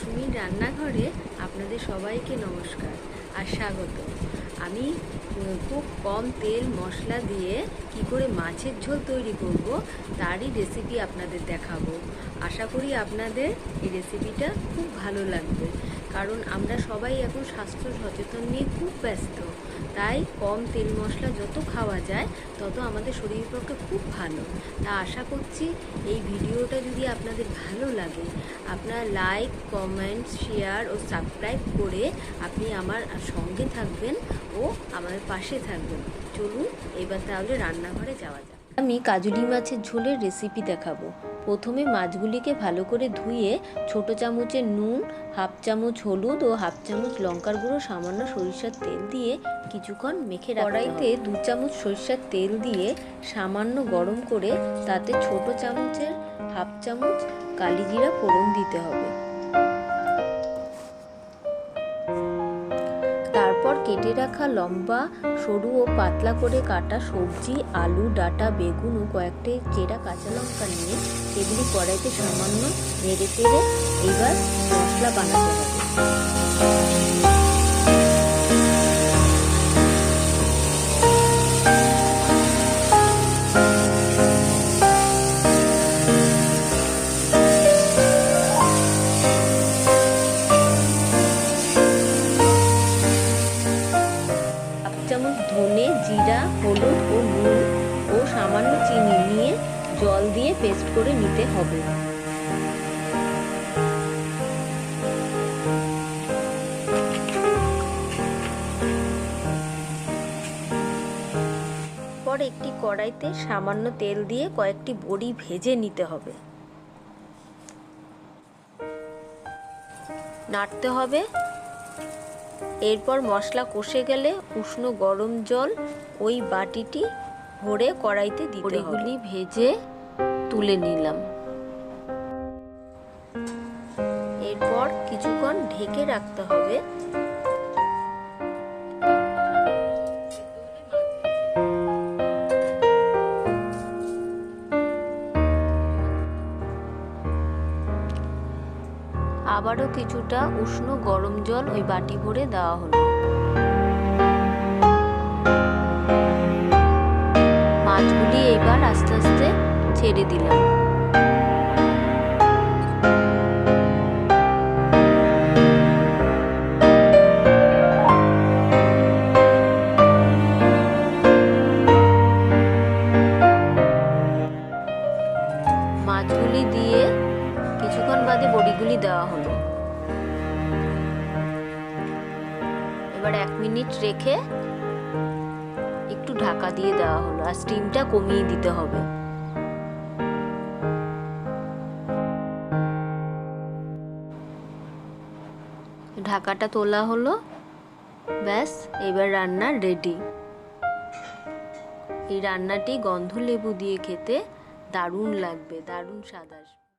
মৌসুমীর রান্নাঘরে আপনাদের সবাইকে নমস্কার আর স্বাগত। আমি খুব কম তেল মশলা দিয়ে কি করে মাছের ঝোল তৈরি করব তারই রেসিপি আপনাদের দেখাবো। আশা করি আপনাদের এই রেসিপিটা খুব ভালো লাগবে, কারণ আমরা সবাই এখন স্বাস্থ্য সচেতন নিয়ে খুব ব্যস্ত। তাই কম তেল মশলা যত খাওয়া যায় তত আমাদের শরীরের পক্ষে খুব ভালো। তা আশা করছি এই ভিডিওটা যদি আপনাদের ভালো লাগে, আপনারা লাইক, কমেন্ট, শেয়ার ও সাবস্ক্রাইব করে আপনি আমার সঙ্গে থাকবেন ও আমাদের পাশে থাকবেন। চলুন এবার তাহলে রান্নাঘরে যাওয়া যাক। আমি কাজুলি মাছের ঝোলের রেসিপি দেখাবো। প্রথমে মাছগুলিকে ভালো করে ধুয়ে ছোট চামচের নুন, হাফ চামচ হলুদ ও হাফ চামচ লঙ্কার গুঁড়ো, সামান্য সরিষার তেল দিয়ে কিছুক্ষণ মেখে রাখতে হবে। কড়াইতে 2 চামচ সরিষার তেল দিয়ে সামান্য গরম করে তাতে ছোট চামচের হাফ চামচ কালি জিরা ফোড়ন দিতে হবে। তারপর কেটে রাখা লম্বা, সরু ও পাতলা করে কাটা সবজি, আলু, ডাঁটা, বেগুন ও কয়েকটি চেরা কাঁচা লঙ্কা নিয়ে সেগুলি কড়াইতে সামান্য নেড়ে চেড়ে এবার মশলা বানাতে হবে। চামচ ধনে, জিরা, হলুদ ও নুন ও সামান্য চিনি নিয়ে জল দিয়ে পেস্ট করে নিতে হবে। পর একটি কড়াইতে সামান্য তেল দিয়ে কয়েকটি বড়ি ভেজে নিতে হবে। নাড়তে হবে। এরপর মশলা কষে গেলে উষ্ণ গরম জল ওই বাটিটি ভরে কড়াইতে দিতে হবে। বড়িগুলি ভেজে তুলে নিলাম। এরপর কিছুক্ষণ ঢেকে রাখতে হবে। আবারও কিছুটা উষ্ণ গরম জল ওই বাটি ভরে দেওয়া হলো। মাছগুলি এবার আস্তে আস্তে ছেড়ে দিলাম। মাছগুলি দিয়ে কিছুক্ষণ বাদে বড়িগুলি দেওয়া হলো। এবার 1 মিনিট রেখে একটু ঢাকা দিয়ে দেওয়া হলো আর স্টিমটা কমিয়ে দিতে হবে। ঢাকাটা তোলা হলো। ব্যাস, এবার রান্না রেডি। এই রান্নাটি গন্ধ লেবু দিয়ে খেতে দারুণ লাগবে, দারুণ স্বাদ আসবে।